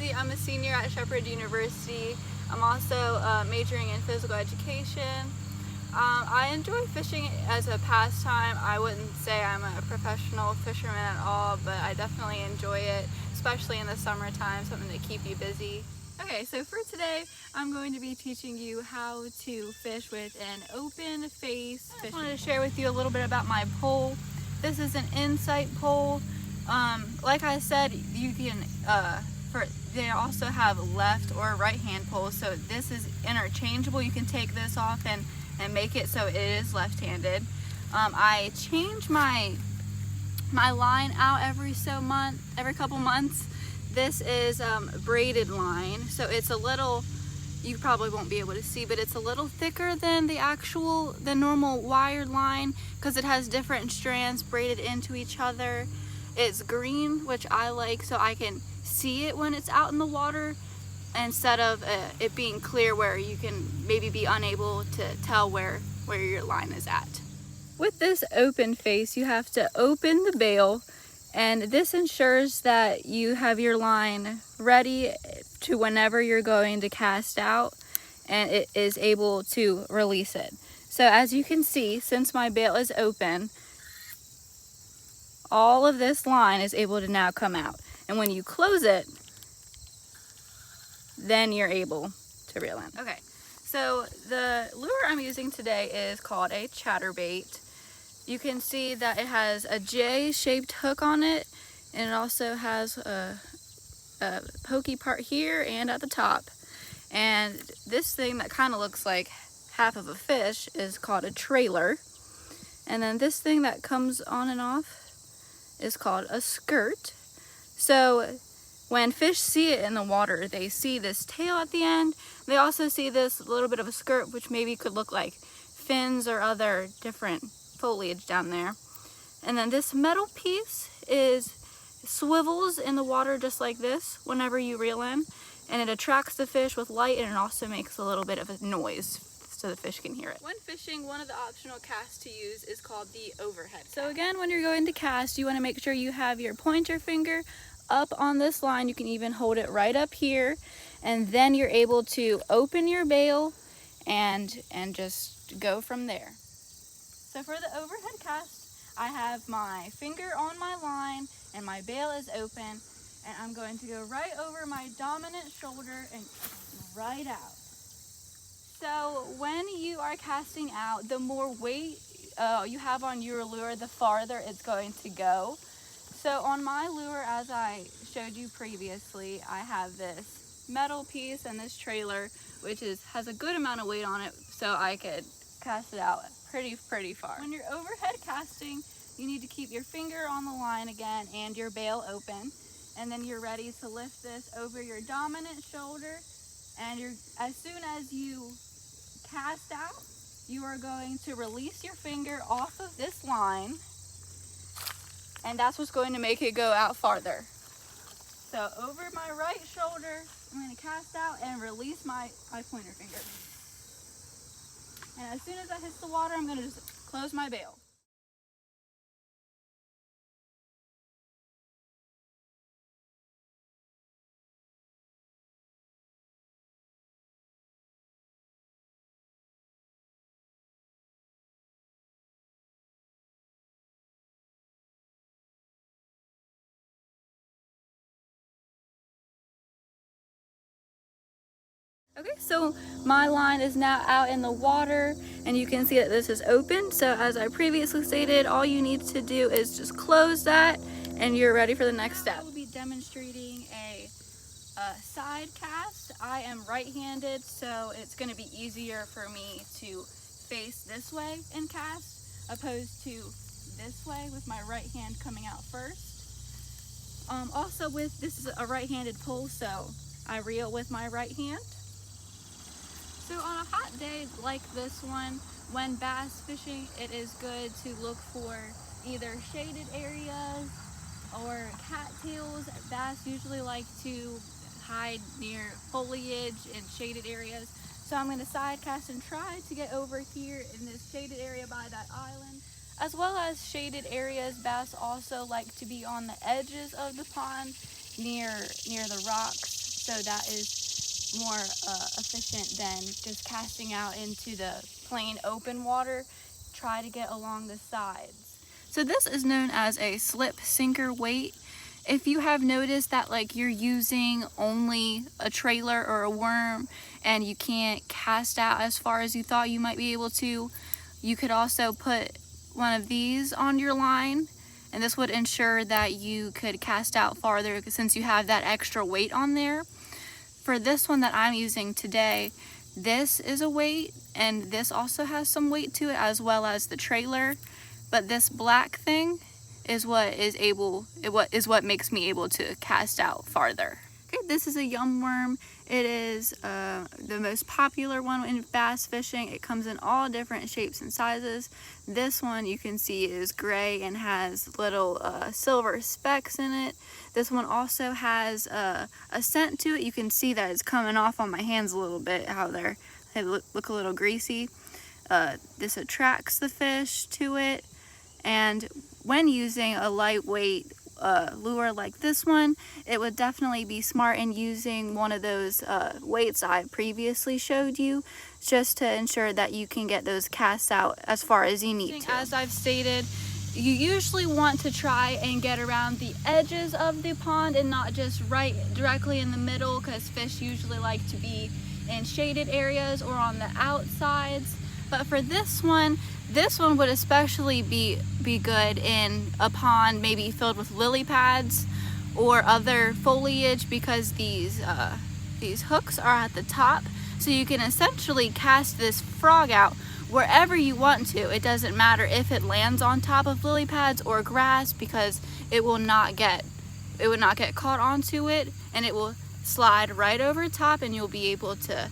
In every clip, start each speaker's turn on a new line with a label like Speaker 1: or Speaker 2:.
Speaker 1: Lindsay. I'm a senior at Shepherd University. I'm also majoring in physical education. I enjoy fishing as a pastime. I wouldn't say I'm a professional fisherman at all, but I definitely enjoy it, especially in the summertime, something to keep you busy. Okay, so for today, I'm going to be teaching you how to fish with an open face fishing. I wanted to share with you a little bit about my pole. This is an insight pole. Like I said, you can, they also have left or right hand poles, so this is interchangeable. You can take this off and make it so it is left-handed. I change my line out every couple months. This is braided line, so it's a little, you probably won't be able to see, but it's a little thicker than the normal wired line because it has different strands braided into each other. It's green, which I like, so I can see it when it's out in the water instead of it being clear where you can maybe be unable to tell where your line is at. With this open face, you have to open the bail, and this ensures that you have your line ready to whenever you're going to cast out, and it is able to release it. So as you can see, since my bail is open, all of this line is able to now come out. And when you close it, then you're able to reel in. Okay, so the lure I'm using today is called a chatterbait. You can see that it has a J-shaped hook on it, and it also has a pokey part here and at the top. And this thing that kind of looks like half of a fish is called a trailer. And then this thing that comes on and off is called a skirt. So when fish see it in the water, they see this tail at the end. They also see this little bit of a skirt, which maybe could look like fins or other different foliage down there. And then this metal piece swivels in the water just like this whenever you reel in, and it attracts the fish with light, and it also makes a little bit of a noise so the fish can hear it. When fishing, one of the optional casts to use is called the overhead cast. So again, when you're going to cast, you want to make sure you have your pointer finger up on this line. You can even hold it right up here, and then you're able to open your bail and just go from there. So for the overhead cast, I have my finger on my line and my bail is open, and I'm going to go right over my dominant shoulder and right out. So when you are casting out, the more weight you have on your lure, the farther it's going to go. So on my lure, as I showed you previously, I have this metal piece and this trailer, which has a good amount of weight on it, so I could cast it out pretty far. When you're overhead casting, you need to keep your finger on the line again and your bail open, and then you're ready to lift this over your dominant shoulder, and as soon as you cast out, you are going to release your finger off of this line, and that's what's going to make it go out farther. So over my right shoulder, I'm going to cast out and release my pointer finger. And as soon as I hit the water, I'm going to just close my bail. Okay, so my line is now out in the water, and you can see that this is open. So as I previously stated, all you need to do is just close that, and you're ready for the next step. I will be demonstrating a side cast. I am right-handed, so it's going to be easier for me to face this way and cast, opposed to this way with my right hand coming out first. Also, this is a right-handed pull, so I reel with my right hand. So on a hot day like this one, when bass fishing, it is good to look for either shaded areas or cattails. Bass usually like to hide near foliage and shaded areas. So I'm going to side cast and try to get over here in this shaded area by that island. As well as shaded areas, bass also like to be on the edges of the pond near the rocks. so that is more efficient than just casting out into the plain open water. Try to get along the sides. So this is known as a slip sinker weight. If you have noticed that like you're using only a trailer or a worm and you can't cast out as far as you thought you might be able to, you could also put one of these on your line, and this would ensure that you could cast out farther since you have that extra weight on there. For this one that I'm using today, this is a weight, and this also has some weight to it as well as the trailer, but this black thing is what makes me able to cast out farther. Okay, this is a yum worm. It is the most popular one in bass fishing. It comes in all different shapes and sizes. This one you can see is gray and has little silver specks in it. This one also has a scent to it. You can see that it's coming off on my hands a little bit, how they look a little greasy. This attracts the fish to it, and when using a lightweight lure like this one, it would definitely be smart in using one of those weights I previously showed you, just to ensure that you can get those casts out as far as you need to. As I've stated, you usually want to try and get around the edges of the pond and not just right directly in the middle, because fish usually like to be in shaded areas or on the outsides. But for this one would especially be good in a pond maybe filled with lily pads or other foliage, because these hooks are at the top, so you can essentially cast this frog out wherever you want to. It doesn't matter if it lands on top of lily pads or grass, because it will not get caught onto it, and it will slide right over top, and you'll be able to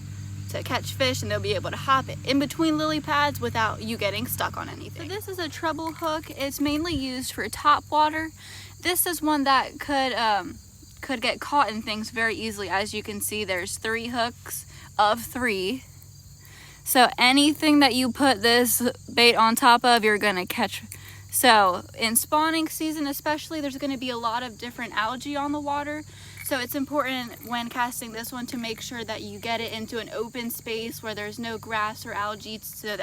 Speaker 1: catch fish, and they'll be able to hop it in between lily pads without you getting stuck on anything. So this is a treble hook. It's mainly used for top water. This is one that could get caught in things very easily. As you can see, there's 3 hooks of 3. So anything that you put this bait on top of, you're gonna catch. So in spawning season especially, there's gonna be a lot of different algae on the water. So it's important when casting this one to make sure that you get it into an open space where there's no grass or algae, so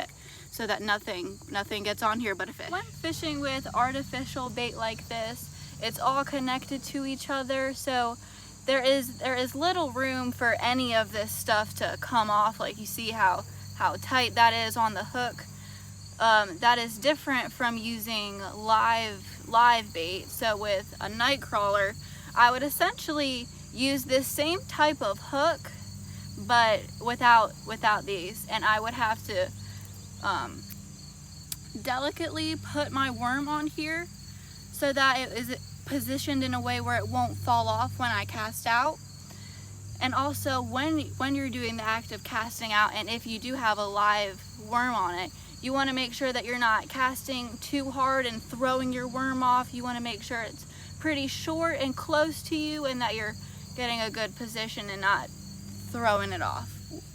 Speaker 1: that nothing gets on here but a fish. When fishing with artificial bait like this, it's all connected to each other, so there is little room for any of this stuff to come off. Like you see how tight that is on the hook. That is different from using live bait. So with a night crawler, I would essentially use this same type of hook, but without these, and I would have to delicately put my worm on here so that it is positioned in a way where it won't fall off when I cast out. And also when you're doing the act of casting out, and if you do have a live worm on it, you want to make sure that you're not casting too hard and throwing your worm off. You want to make sure it's pretty short and close to you, and that you're getting a good position and not throwing it off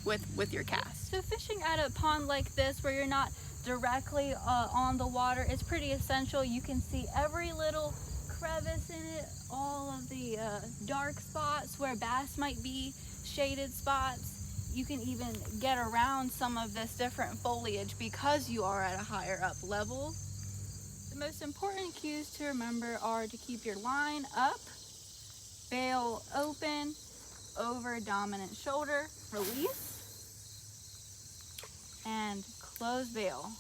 Speaker 1: with your cast. So fishing at a pond like this where you're not directly on the water is pretty essential. You can see every little crevice in it, all of the dark spots where bass might be, shaded spots. You can even get around some of this different foliage because you are at a higher up level. The most important cues to remember are to keep your line up, bail open, over dominant shoulder, release, and close bail.